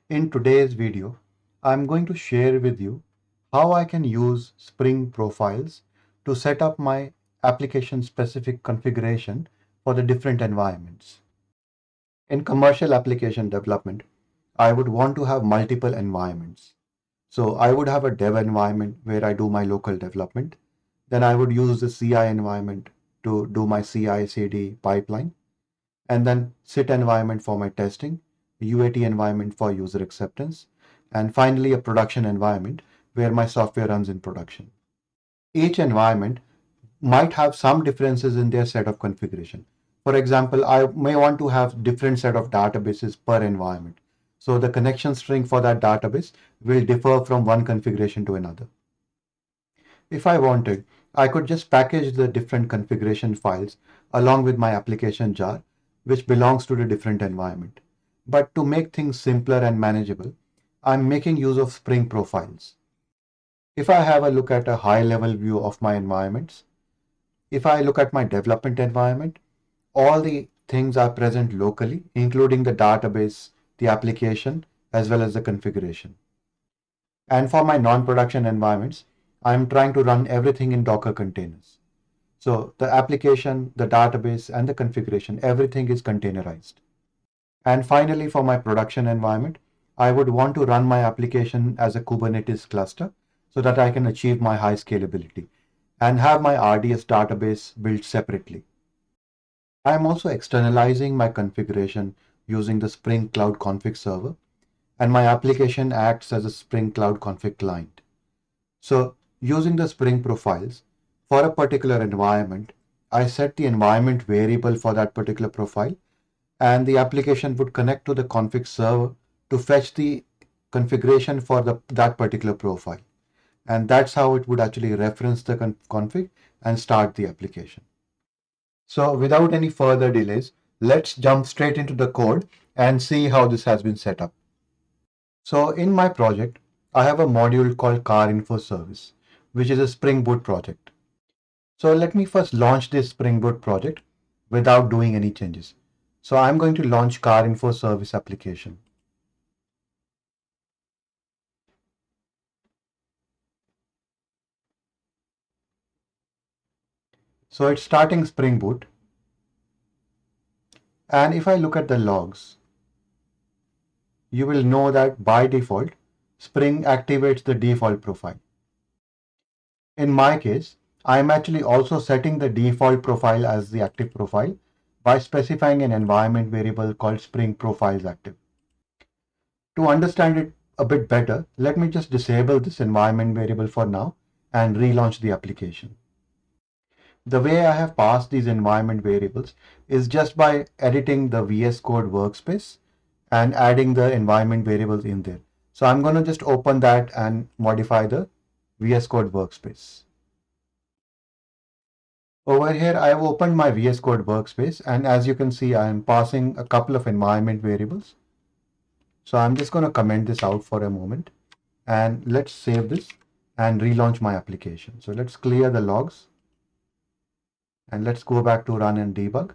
In today's video, I'm going to share with you how I can use Spring Profiles to set up my application specific configuration for the different environments. In commercial application development, I would want to have multiple environments. So I would have a dev environment where I do my local development. Then I would use the CI environment to do my CI CD pipeline, and then SIT environment for my testing, UAT environment for user acceptance, and finally a production environment where my software runs in production. Each environment might have some differences in their set of configuration. For example, I may want to have different set of databases per environment. So the connection string for that database will differ from one configuration to another. If I wanted, I could just package the different configuration files along with my application jar, which belongs to the different environment. But to make things simpler and manageable, I'm making use of Spring Profiles. If I have a look at a high level view of my environments, if I look at my development environment, all the things are present locally, including the database, the application, as well as the configuration. And for my non-production environments, I'm trying to run everything in Docker containers. So the application, the database, and the configuration, everything is containerized. And finally, for my production environment, I would want to run my application as a Kubernetes cluster so that I can achieve my high scalability and have my RDS database built separately. I am also externalizing my configuration using the Spring Cloud Config Server, and my application acts as a Spring Cloud Config client. So using the Spring profiles for a particular environment, I set the environment variable for that particular profile, and the application would connect to the config server to fetch the configuration for that particular profile. And that's how it would actually reference the config and start the application. So without any further delays, let's jump straight into the code and see how this has been set up. So in my project, I have a module called Car Info Service, which is a Spring Boot project. So let me first launch this Spring Boot project without doing any changes. So I'm going to launch Car Info Service application. So it's starting Spring Boot. And if I look at the logs, you will know that by default, Spring activates the default profile. In my case, I am actually also setting the default profile as the active profile by specifying an environment variable called Spring Profiles Active. To understand it a bit better, let me just disable this environment variable for now and relaunch the application. The way I have passed these environment variables is just by editing the VS Code workspace and adding the environment variables in there. So I'm going to just open that and modify the VS Code workspace. Over here, I have opened my VS Code workspace, and as you can see, I am passing a couple of environment variables. So I'm just going to comment this out for a moment, and let's save this and relaunch my application. So let's clear the logs and let's go back to run and debug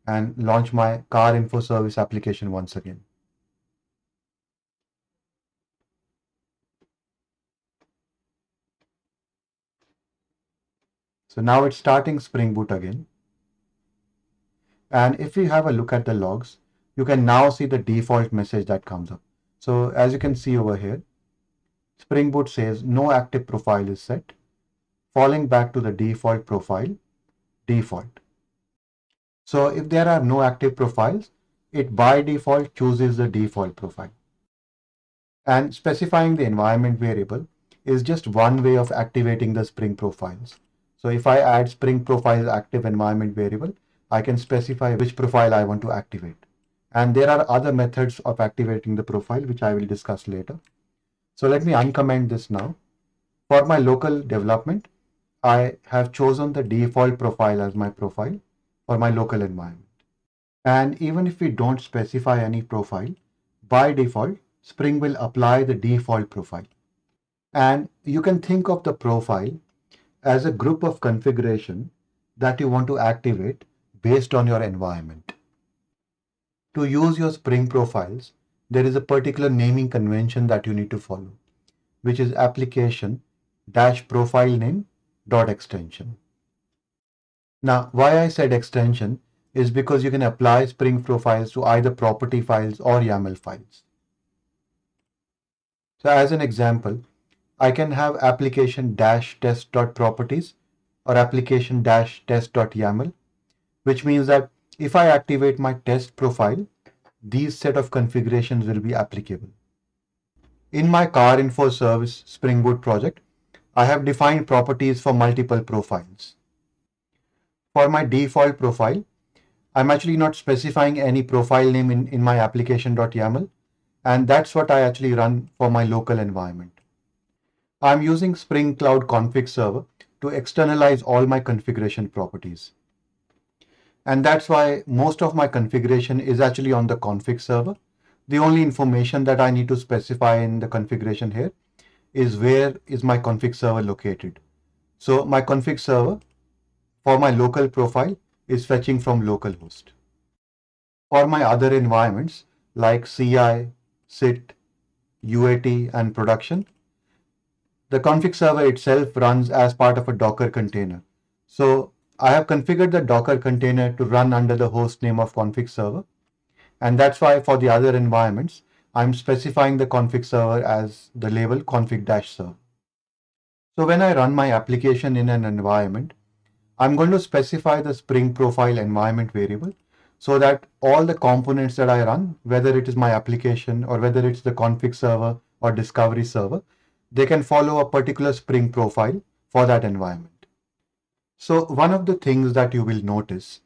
and launch my Car Info Service application once again. So now it's starting Spring Boot again. And if you have a look at the logs, you can now see the default message that comes up. So as you can see over here, Spring Boot says no active profile is set, falling back to the default profile, default. So if there are no active profiles, it by default chooses the default profile. And specifying the environment variable is just one way of activating the Spring profiles. So if I add Spring profiles active environment variable, I can specify which profile I want to activate. And there are other methods of activating the profile, which I will discuss later. So let me uncomment this now. For my local development, I have chosen the default profile as my profile for my local environment. And even if we don't specify any profile, by default, Spring will apply the default profile. And you can think of the profile as a group of configuration that you want to activate based on your environment. To use your Spring profiles, there is a particular naming convention that you need to follow, which is application dash profile name dot extension. Now, why I said extension is because you can apply Spring profiles to either property files or YAML files. So as an example, I can have application dash test dot properties or application dash test dot YAML, which means that if I activate my test profile, these set of configurations will be applicable. In my car info service Spring Boot project, I have defined properties for multiple profiles. For my default profile, I'm actually not specifying any profile name in my application.yaml, and that's what I actually run for my local environment. I'm using Spring Cloud Config Server to externalize all my configuration properties. And that's why most of my configuration is actually on the config server. The only information that I need to specify in the configuration here is where is my config server located. So my config server for my local profile is fetching from localhost. For my other environments like CI, SIT, UAT, and production, the config server itself runs as part of a Docker container. So I have configured the Docker container to run under the host name of config server. And that's why for the other environments, I'm specifying the config server as the label config-server. So when I run my application in an environment, I'm going to specify the Spring Profile environment variable so that all the components that I run, whether it is my application or whether it's the config server or discovery server, they can follow a particular Spring Profile for that environment. So one of the things that you will notice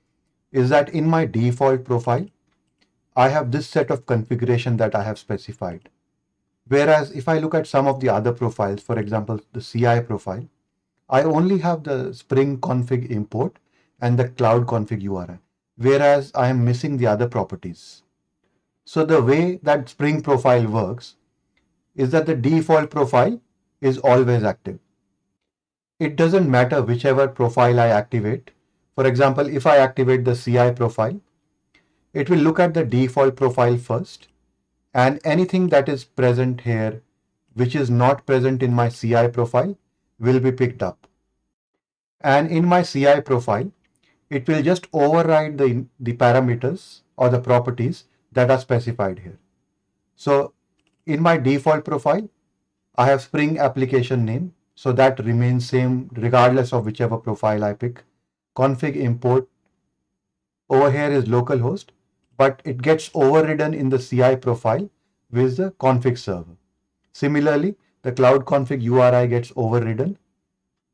is that in my default profile, I have this set of configuration that I have specified. Whereas if I look at some of the other profiles, for example, the CI profile, I only have the Spring config import and the cloud config URI, whereas I am missing the other properties. So the way that Spring profile works is that the default profile is always active. It doesn't matter whichever profile I activate. For example, if I activate the CI profile, it will look at the default profile first, and anything that is present here, which is not present in my CI profile, will be picked up. And in my CI profile, it will just override the parameters or the properties that are specified here. So in my default profile, I have Spring application name. So that remains same regardless of whichever profile I pick. Config import over here is localhost, but it gets overridden in the CI profile with the config server. Similarly, the cloud config URI gets overridden,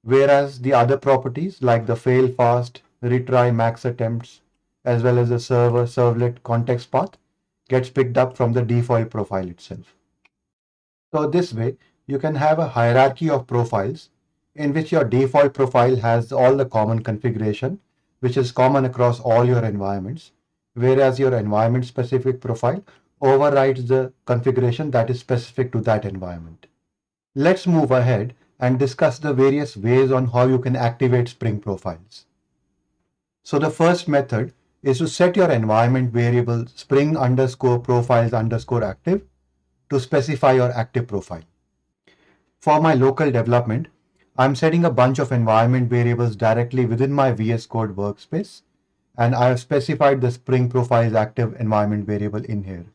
whereas the other properties like the fail fast, retry max attempts, as well as the server servlet context path gets picked up from the default profile itself. So this way, you can have a hierarchy of profiles in which your default profile has all the common configuration, which is common across all your environments, whereas your environment specific profile overrides the configuration that is specific to that environment. Let's move ahead and discuss the various ways on how you can activate Spring profiles. So the first method is to set your environment variable Spring underscore profiles underscore active to specify your active profile. For my local development, I'm setting a bunch of environment variables directly within my VS Code workspace, and I have specified the Spring Profiles active environment variable in here.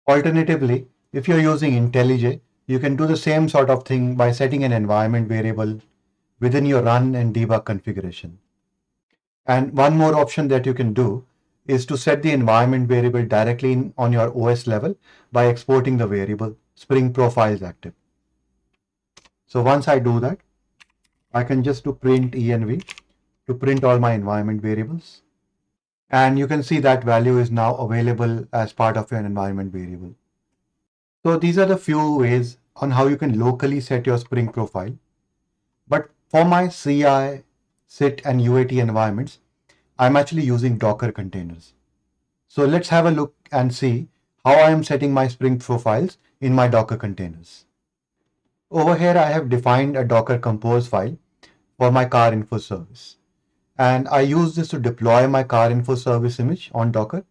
Alternatively, if you're using IntelliJ, you can do the same sort of thing by setting an environment variable within your run and debug configuration. And one more option that you can do is to set the environment variable directly on your OS level by exporting the variable Spring Profiles active. So once I do that, I can just do print env to print all my environment variables. And you can see that value is now available as part of your environment variable. So these are the few ways on how you can locally set your Spring profile. But for my CI, SIT, and UAT environments, I'm actually using Docker containers. So let's have a look and see how I am setting my Spring profiles in my Docker containers. Over here, I have defined a Docker Compose file for my car info service. And I use this to deploy my car info service image on Docker.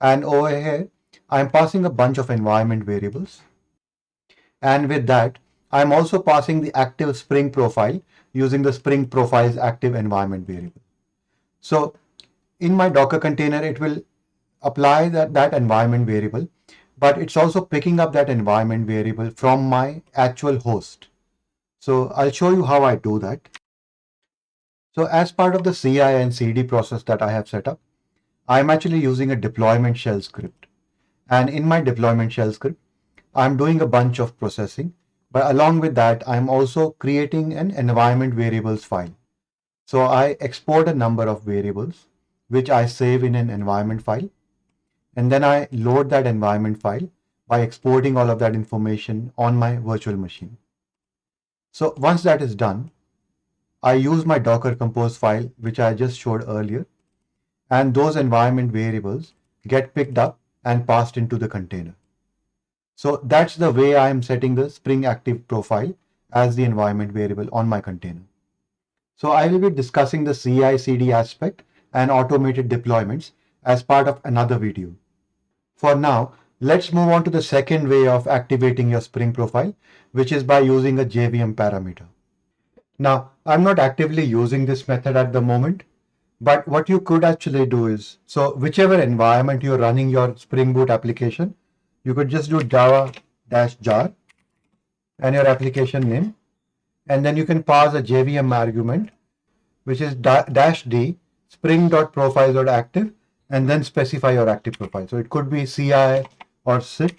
And over here, I'm passing a bunch of environment variables. And with that, I'm also passing the active Spring profile using the Spring profiles active environment variable. So in my Docker container, it will apply that environment variable, but it's also picking up that environment variable from my actual host. So I'll show you how I do that. So as part of the CI and CD process that I have set up, I'm actually using a deployment shell script. And in my deployment shell script, I'm doing a bunch of processing, but along with that, I'm also creating an environment variables file. So I export a number of variables, which I save in an environment file. And then I load that environment file by exporting all of that information on my virtual machine. So once that is done, I use my Docker Compose file, which I just showed earlier, and those environment variables get picked up and passed into the container. So that's the way I am setting the Spring Active profile as the environment variable on my container. So I will be discussing the CI/CD aspect and automated deployments as part of another video. For now, let's move on to the second way of activating your Spring profile, which is by using a JVM parameter. Now, I'm not actively using this method at the moment, but what you could actually do is, so whichever environment you're running your Spring Boot application, you could just do java-jar and your application name, and then you can pass a JVM argument, which is -d spring.profiles.active, and then specify your active profile. So it could be CI or SIT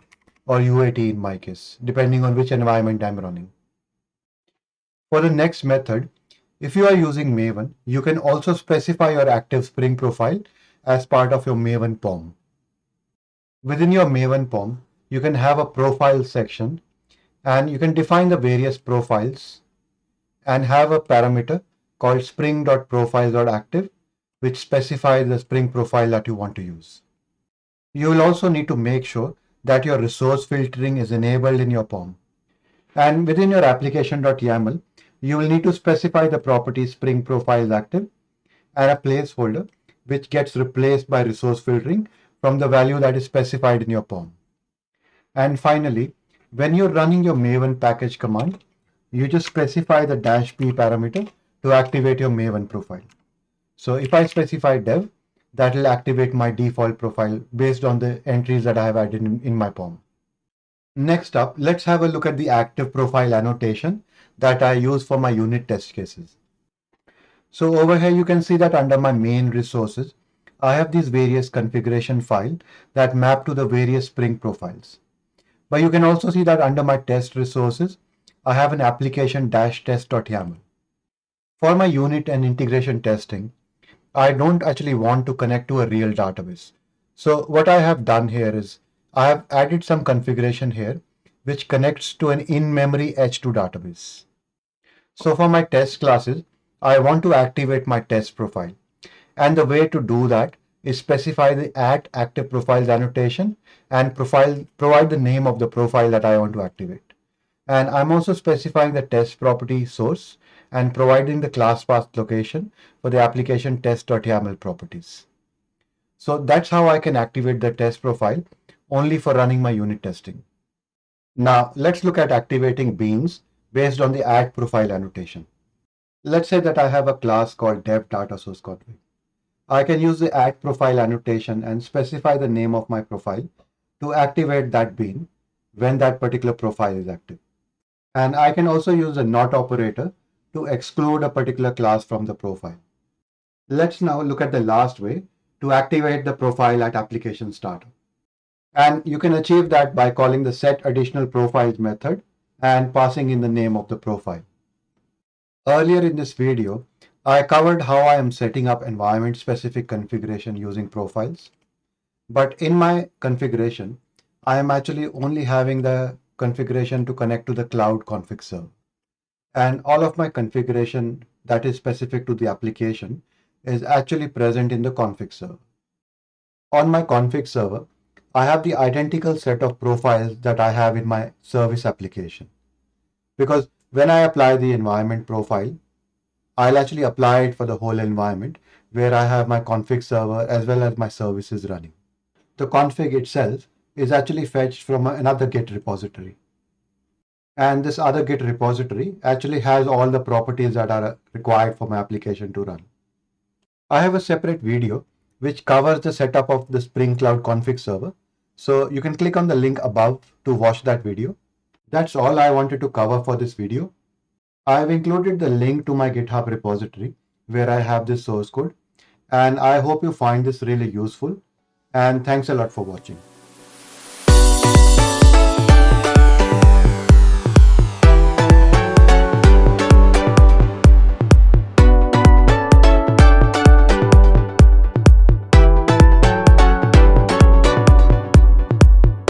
or UAT in my case, depending on which environment I'm running. For the next method, if you are using Maven, you can also specify your active Spring profile as part of your Maven POM. Within your Maven POM, you can have a profile section, and you can define the various profiles and have a parameter called spring.profiles.active, which specifies the Spring profile that you want to use. You will also need to make sure that your resource filtering is enabled in your POM. And within your application.yaml, you will need to specify the property Spring profiles active and a placeholder which gets replaced by resource filtering from the value that is specified in your POM. And finally, when you're running your Maven package command, you just specify the -p parameter to activate your Maven profile. So if I specify dev, that will activate my default profile based on the entries that I have added in my POM. Next up, let's have a look at the active profile annotation that I use for my unit test cases. So over here, you can see that under my main resources, I have these various configuration files that map to the various Spring profiles. But you can also see that under my test resources, I have an application-test.yaml. For my unit and integration testing, I don't actually want to connect to a real database. So what I have done here is I have added some configuration here which connects to an in-memory H2 database. So for my test classes, I want to activate my test profile. And the way to do that is specify the @active profiles annotation and provide the name of the profile that I want to activate. And I'm also specifying the test property source and providing the class path location for the application test.yaml properties. So that's how I can activate the test profile only for running my unit testing. Now let's look at activating beans based on the add profile annotation. Let's say that I have a class called dev data source config. I can use the add profile annotation and specify the name of my profile to activate that bean when that particular profile is active. And I can also use the not operator to exclude a particular class from the profile. Let's now look at the last way to activate the profile at application starter. And you can achieve that by calling the set additional profiles method and passing in the name of the profile. Earlier in this video, I covered how I am setting up environment specific configuration using profiles. But in my configuration, I am actually only having the configuration to connect to the cloud config server. And all of my configuration that is specific to the application is actually present in the config server. On my config server, I have the identical set of profiles that I have in my service application. Because when I apply the environment profile, I'll actually apply it for the whole environment where I have my config server as well as my services running. The config itself is actually fetched from another Git repository. And this other Git repository actually has all the properties that are required for my application to run. I have a separate video which covers the setup of the Spring Cloud config server. So you can click on the link above to watch that video. That's all I wanted to cover for this video. I've included the link to my GitHub repository where I have this source code, and I hope you find this really useful, and thanks a lot for watching.